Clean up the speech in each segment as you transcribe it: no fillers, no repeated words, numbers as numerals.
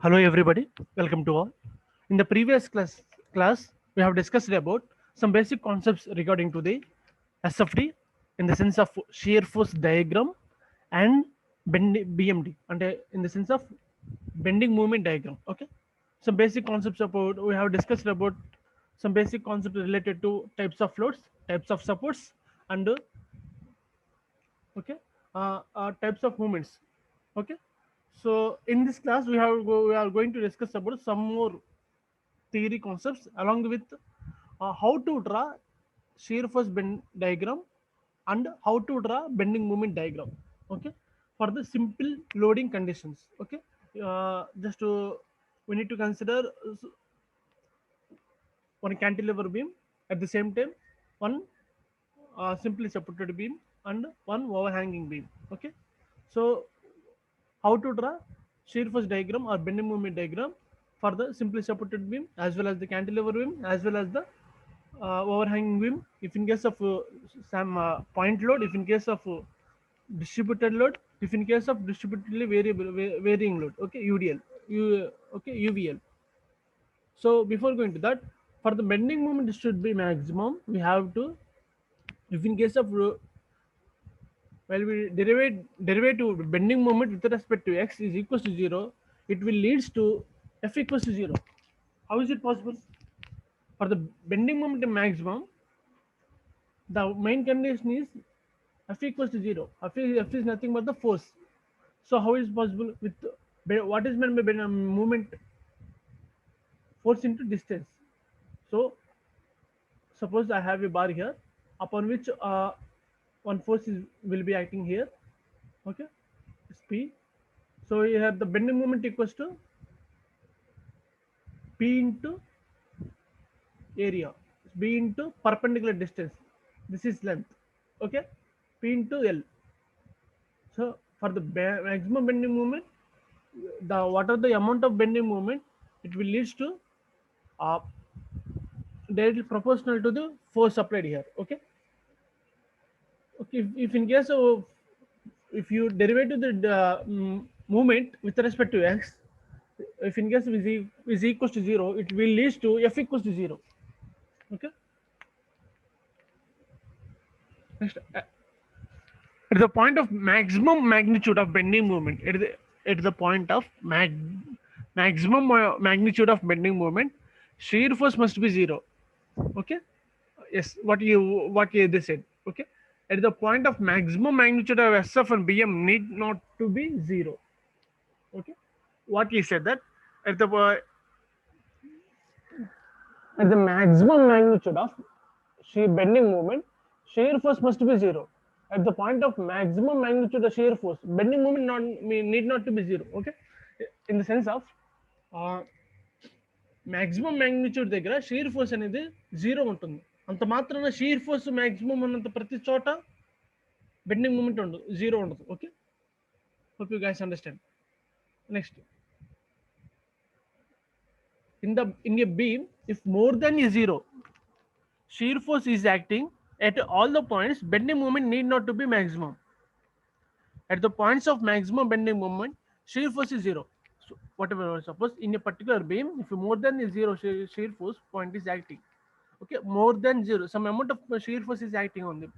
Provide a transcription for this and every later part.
Hello everybody, welcome to all. In the previous class we have discussed about some basic concepts regarding to the SFD in the sense of shear force diagram and BMD and in the sense of bending moment diagram. Okay, some basic concepts about we have discussed about some basic concepts related to types of loads, types of supports, and okay types of movements. Okay, so in this class we are going to discuss about some more theory concepts along with how to draw shear force bend diagram and how to draw bending moment diagram. Okay, for the simple loading conditions. Okay, just to we need to consider one cantilever beam, at the same time one simply supported beam and one overhanging beam. Okay, so how to draw shear force diagram or bending moment diagram for the simply supported beam as well as the cantilever beam as well as the overhanging beam if in case of some point load, if in case of distributed load, if in case of distributedly varying load. Okay, UDL, okay, UVL. So before going to that, for the bending moment should be maximum, we have to, if in case of while we derivative bending moment with respect to x is equals to 0, it will leads to f equals to 0. How is it possible? For the bending moment maximum, the main condition is f equals to 0. F is nothing but the force. So how is possible with what is meant by movement? Force into distance. So suppose I have a bar here upon which one force will be acting here. Okay, it's P. So you have the bending moment equals to P into area, B into perpendicular distance. This is length. Okay, P into L. So for the maximum bending moment, the what are the amount of bending moment, it will leads to uh, directly proportional to the force applied here. Okay. Okay. If in case of if you derive to the movement with respect to x, if in case of is equals to 0, it will lead to f equals to 0. Okay. Next, at the point of maximum magnitude of bending moment, at the point of maximum magnitude of bending moment, shear force must be 0. Okay, yes, what you they said. Okay, at the point of maximum magnitude of SF and BM need not to be 0. Okay, what you said that at the at the maximum magnitude of shear bending moment, shear force must be 0. At the point of maximum magnitude of shear force, bending moment need not to be 0. Okay, in the sense of uh, maximum magnitude దగ్గర shear force అనేది 0 ఉంటుంది. అంత మాత్రాన shear force maximum ఉన్నంత ప్రతి చోట bending moment ఉండదు, 0 ఉండదు. Okay, hope you guys understand. Next, in a beam, if more than a 0, shear force is acting at all the points, bending moment need not to be maximum. At the points of maximum bending moment, shear force is 0. So whatever, suppose in a particular beam, if more than a 0 shear force point is acting, okay, more than 0, some amount of shear force is acting on them.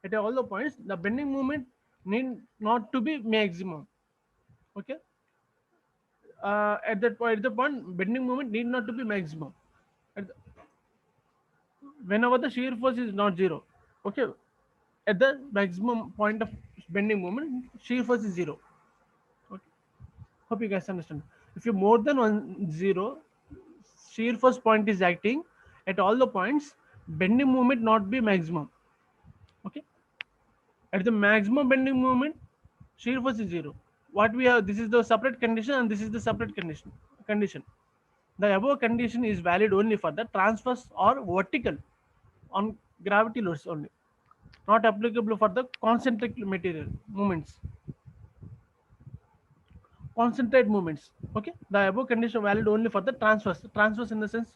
At all the points, the bending moment need not to be maximum. Okay, at the point, bending moment need not to be maximum. At the, whenever the shear force is not 0, okay, at the maximum point of bending moment, shear force is 0. Okay, hope you guys understand. If you more than 1 0, shear force point is acting at all the points, bending moment not be maximum. Okay, at the maximum bending moment, shear force is 0. What we have, this is the separate condition and this is the separate condition. The above condition is valid only for the transverse or vertical on gravity loads only, not applicable for the concentric material movements, concentrate movements. Okay, the above condition valid only for the transverse in the sense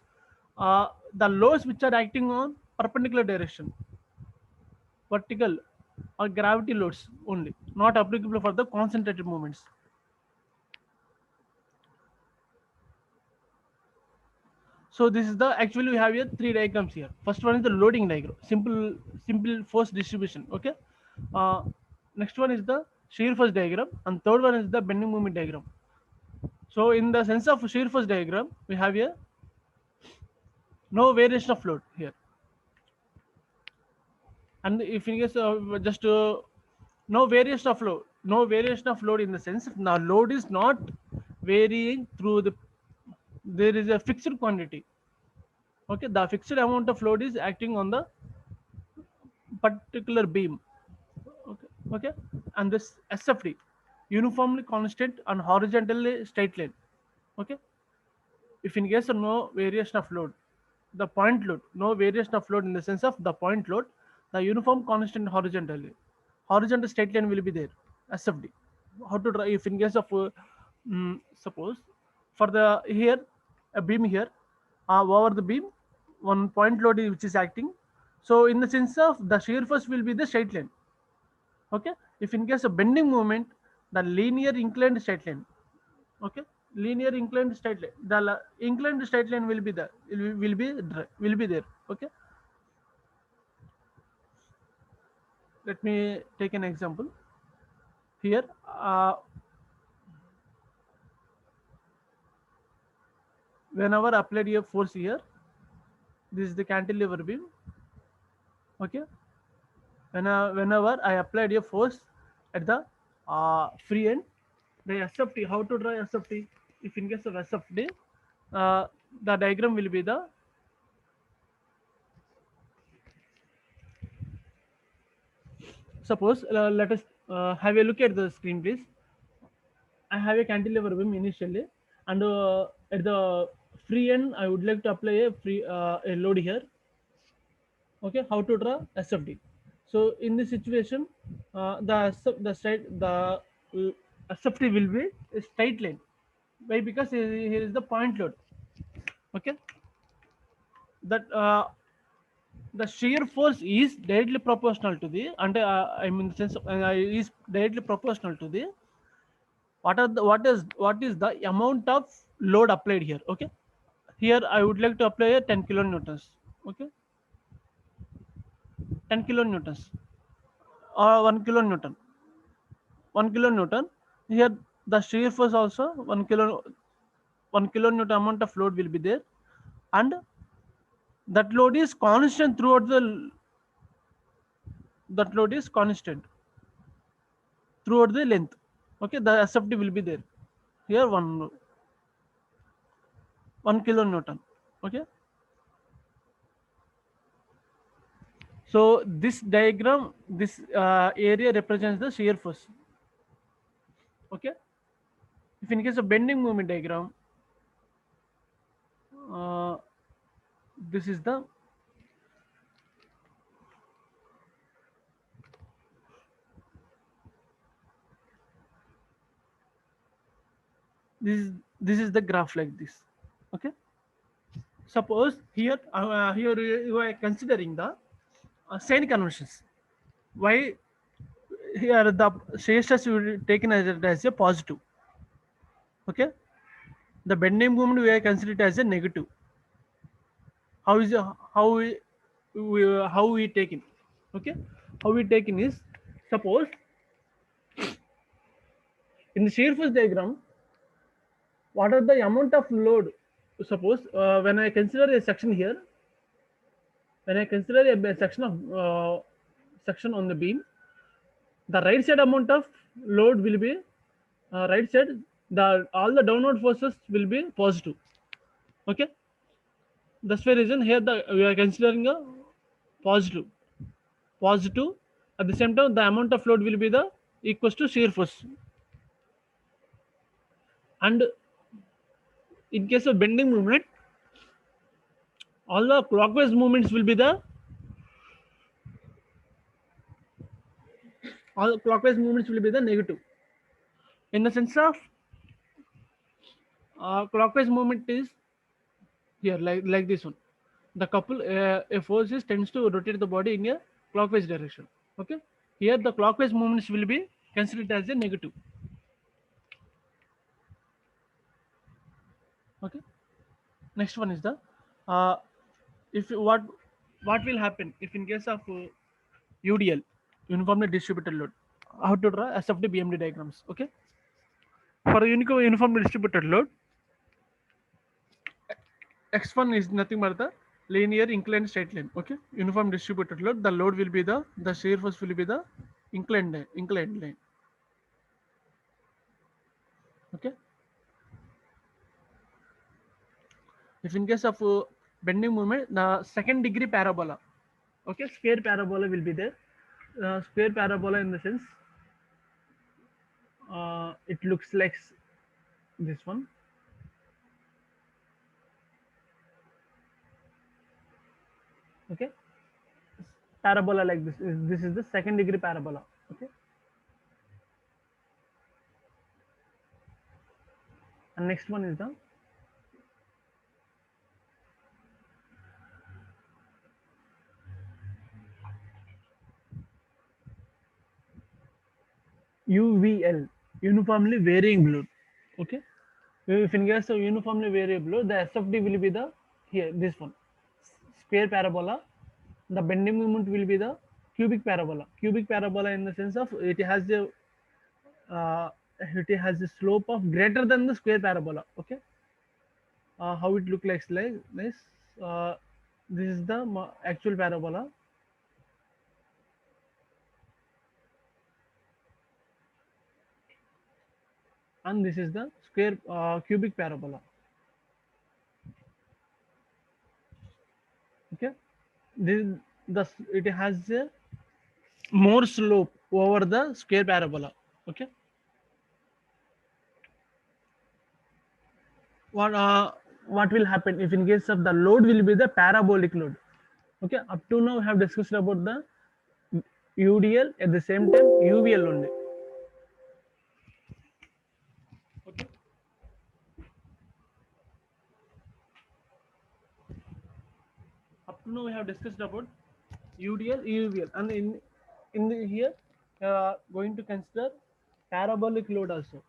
the loads which are acting on perpendicular direction, vertical or gravity loads only, not applicable for the concentrated movements. So this is the actually we have here three diagrams here. First one is the loading diagram, simple force distribution. Okay. Uh, Next one is the shear force diagram, and third one is the bending moment diagram. So in the sense of shear force diagram, we have here no variation of load here, and if in case just no variation of load, no variation of load in the sense now load is not varying through the, there is a fixed quantity. Okay, the fixed amount of load is acting on the particular beam. Okay, okay, and this SFD uniformly constant and horizontally straight line. Okay, if in case of no variation of load, the point load, no variation of load in the sense of the point load, the uniform constant horizontally, horizontal straight line will be there. SFD. How to draw if in case of suppose for the here a beam here, over the beam one point load which is acting. So in the sense of the shear force will be the straight line. Okay, if in case of bending moment, the linear inclined straight line. Okay, linear inclined straight line, the inclined straight line will be the will be there. Okay, let me take an example here. Whenever applied a force here, this is the cantilever beam. Okay, whenever I applied a force at the free end, the SFT, how to draw SFT? If in case of SFT, the diagram will be the, suppose let us have a look at the screen, please. I have a cantilever beam initially, and at the free end, I would like to apply a load here. Okay, how to draw SFD? So in this situation, the straight the SFD will be a straight line. Why? Because here is the point load. Okay, that the shear force is directly proportional to the, and I mean the sense of, is directly proportional to the what is the amount of load applied here. Okay, here I would like to apply a 10 kilonewtons. Okay, 10 kilonewtons or 1 kilonewton, 1 kilonewton. Here the shear force also 1 kilonewton amount of load will be there, and that load is constant throughout the, that load is constant throughout the length. Okay, the SFD will be there. Here 1 kilonewton. Okay, so this diagram, this area represents the shear force. Okay, if in case of bending moment diagram, uh, this is the, this is the graph like this. Okay, suppose here here you are considering the sign conventions. Why here the shear stress will be taken as a positive. Okay, the bending moment we are considered as a negative. How is how we taken? Okay, how we taken is, suppose in the shear force diagram, what are the amount of load? Suppose when I consider a section here, when I consider a section of section on the beam, the right side amount of load will be right side. The all the downward forces will be positive. Okay, that's why reason here the we are considering a positive, positive. At the same time, the amount of load will be the equals to shear force. And in case of bending movement, all the clockwise movements will be the, all the clockwise movements will be the negative. In the sense of clockwise movement is here like this one. The couple a force is tends to rotate the body in a clockwise direction. Okay, here the clockwise movements will be considered as a negative. Okay, next one is the uh, if what will happen if in case of UDL, uniformly distributed load, how to draw SFD BMD diagrams. Okay, for a uniformly distributed load, x1 is nothing but the linear inclined straight line. Okay, uniform distributed load, the load will be the shear force will be the inclined line. Okay, if in case of bending moment, the second degree parabola, okay, square parabola will be there. Square parabola in the sense, it looks like this one. Okay, parabola like this is the second degree parabola. Okay, and next one is the UVL, uniformly varying load. Okay, if in case of uniformly variable load, the SFD will be the here this one, square parabola. The bending moment will be the cubic parabola. Cubic parabola in the sense of uh, it has a slope of greater than the square parabola. Okay, how it look like this. Uh, this is the actual parabola, and this is the square cubic parabola. Okay, this the it has a more slope over the square parabola. Okay, what uh, what will happen if in case of the load will be the parabolic load. Okay, up to now we have discussed about the UDL, at the same time UVL only. Okay, up to now we have discussed about UDL, UVL, and in the here going to consider parabolic load also.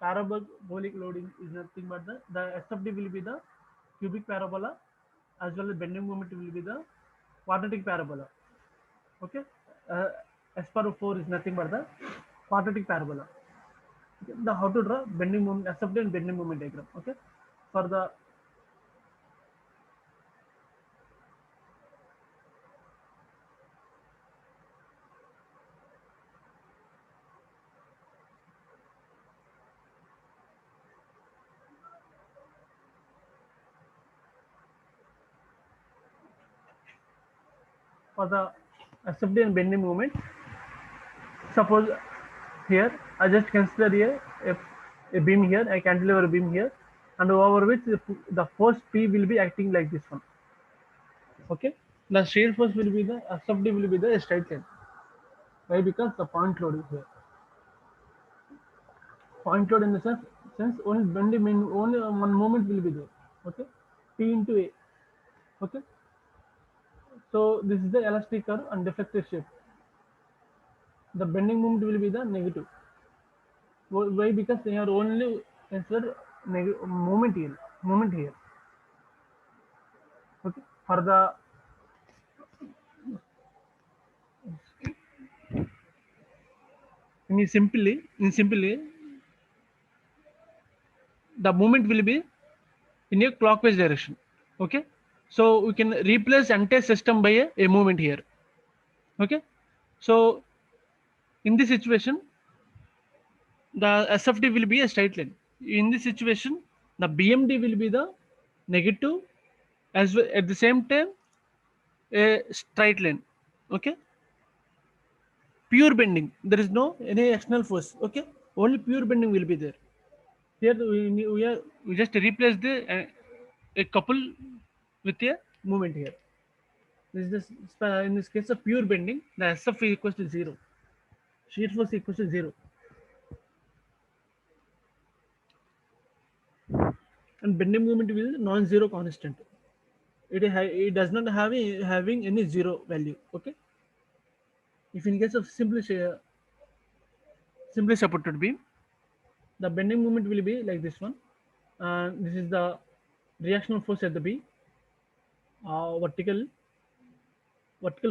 Parabolic loading is nothing but the SFD will be the cubic parabola, as well as bending moment will be the quadratic parabola. Okay, uh, S per 4 is nothing but the quadratic parabola. Okay? The how to draw bending moment, SFD and bending moment diagram. Okay, for the for the SFD and bending moment, suppose here I just consider here a beam here, I cantilever a beam here, and over which the force P will be acting like this one. Okay, the shear force will be the SFD will be the straight line. Why? Because the point load is here. Point load in the sense only bending mean only one moment will be there. Okay, P into A. Okay, so this is the elastic curve and deflected shape. The bending moment will be the negative. Why? Because they are only considered moment here. Moment here. Okay. For the in simply the movement will be in a clockwise direction. Okay, so we can replace entire system by a movement here. Okay, so in this situation the SFD will be a straight line. In this situation the BMD will be the negative, as well at the same time a straight line. Okay, pure bending, there is no any external force. Okay, only pure bending will be there. Here we just replace the a couple with a movement here. This is in this case of pure bending, the SF is equals to zero. Shear force equals to zero, and bending moment will be non-zero constant. It does not have having any zero value. Okay, if in case of simply supported beam, the bending moment will be like this one. This is the reactional force at the beam. vertical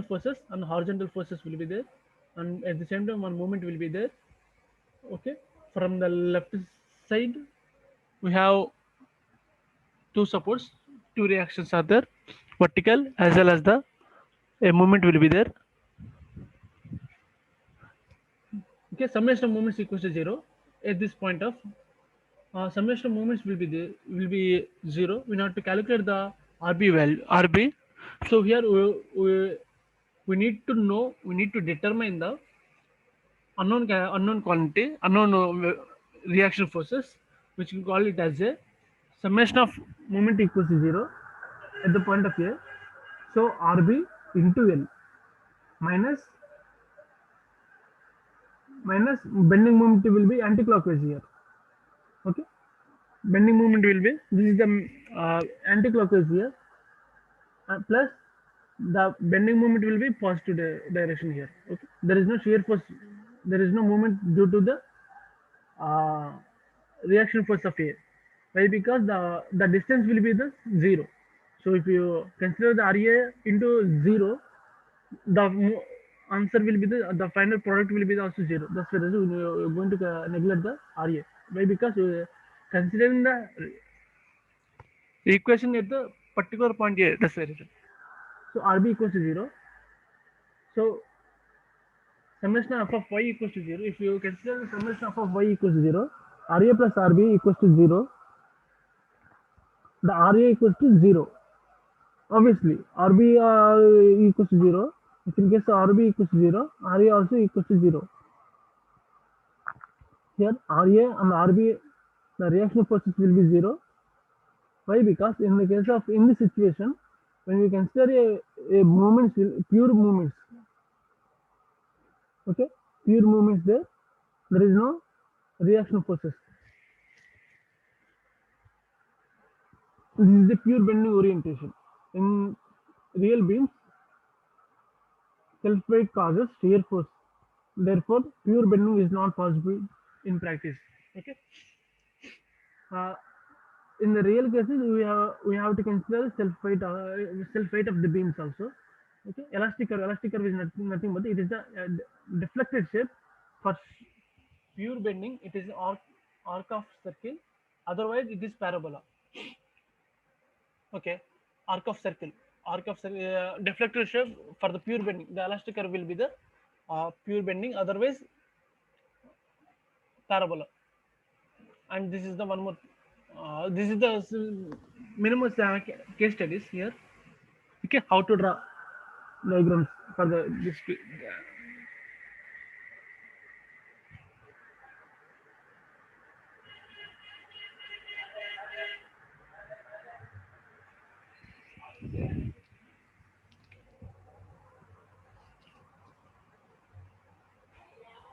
forces and horizontal forces will be there, and at the same time one movement will be there. Okay, from the left side we have two supports, two reactions are there, vertical as well as the a movement will be there. Okay, summation of moments equals to zero at this point of summation of moments will be there, will be zero. We have to calculate the RB value, RB. So here we need to know, we need to determine the unknown quantity, unknown reaction forces, which we call it as a summation of moment equals to zero at the point of A. So RB into L minus bending moment will be anti-clockwise here. Okay, bending moment will be, this is the anti-clockwise here, plus the bending moment will be positive direction here. Okay, there is no shear force, there is no moment due to the uh, reaction force of A. Why? Because the distance will be the zero. So if you consider the RA into zero, the answer will be the final product will be also zero. That's the reason you're going to neglect the RA. Why? Because considering the equation at the particular point A. That's the reason. So RB equals to zero. So summation of y equals to zero. If you consider the summation of y equals to zero, RA plus RB equals to zero, the RA equals to zero. Obviously, RB equals to zero. If in case RB equals to zero, RA also equals to zero. Here, RA and RB, the reaction forces will be zero. Why? Because in the case of, in this situation, when we consider a movements, pure movements, okay, pure movements there is no reaction forces. This is the pure bending orientation. In real beams, self-weight causes shear force. Therefore, pure bending is not possible in practice. Okay. Uh, in the real cases, we have to consider self weight of the beams also. Okay. Elastic curve is nothing but it is the deflected shape. For pure bending, it is arc of circle. Otherwise, it is parabola. Okay, arc of circle, deflected shape for the pure bending. The elastic curve will be the pure bending. Otherwise, parabola. And this is the one more. This is the minimum case studies here. Okay, how to draw diagrams for the this.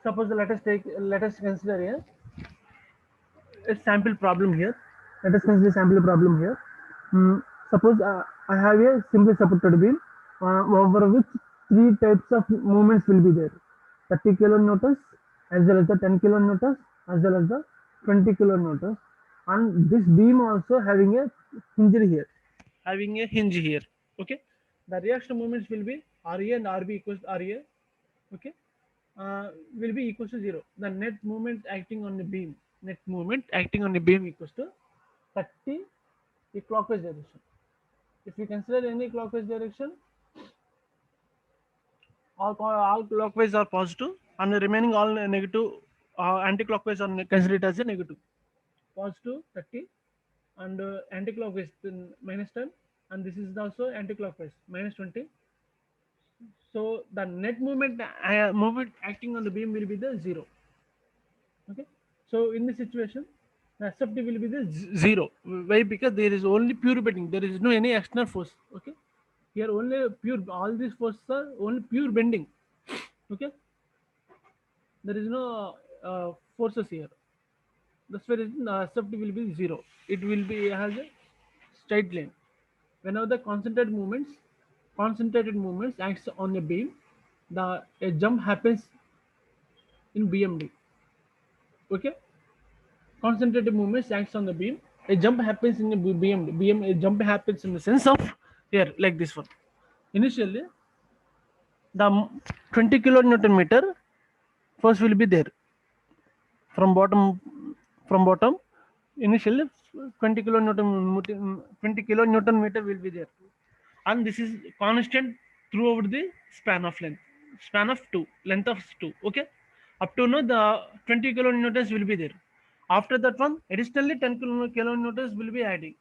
Suppose let us consider here a sample problem here. Let us consider sample problem here. Mm, suppose I have a simple supported beam over which three types of movements will be there: 30 kilonewtons, as well as the 10 kilonewtons, as well as the 20 kilonewtons. And this beam also having a hinge here, having a hinge here. Okay, the reaction moments will be RA and RB equals to RA. Okay, will be equals to zero. The net movement acting on the beam, net movement acting on the beam equals to 30 the clockwise direction. If you consider any clockwise direction, all clockwise are positive, and the remaining all negative, anti-clockwise are considered as a negative. Positive 30, and anti-clockwise then minus 10, and this is also anti-clockwise minus 20. So the net movement acting on the beam will be the zero. Okay, so in this situation, the SFT will be the zero. Why? Because there is only pure bending, there is no any external force. Okay, here only pure, all these forces are only pure bending. Okay, there is no forces here. That's why the SFT will be zero. It will be has a straight line. Whenever the concentrated movements acts on a beam, the a jump happens in BMD. Okay, concentrated movements acts on the beam. A jump happens in the BMD. A jump happens in the sense of here like this one. Initially, the 20 kilonewton meter first will be there from bottom. Initially, 20 kilonewton 20 kilonewton meter will be there, and this is constant throughout the span of two length of two. Okay, up to now the 20 kilonewtons will be there. After that one, additionally 10 kilonewtons will be adding.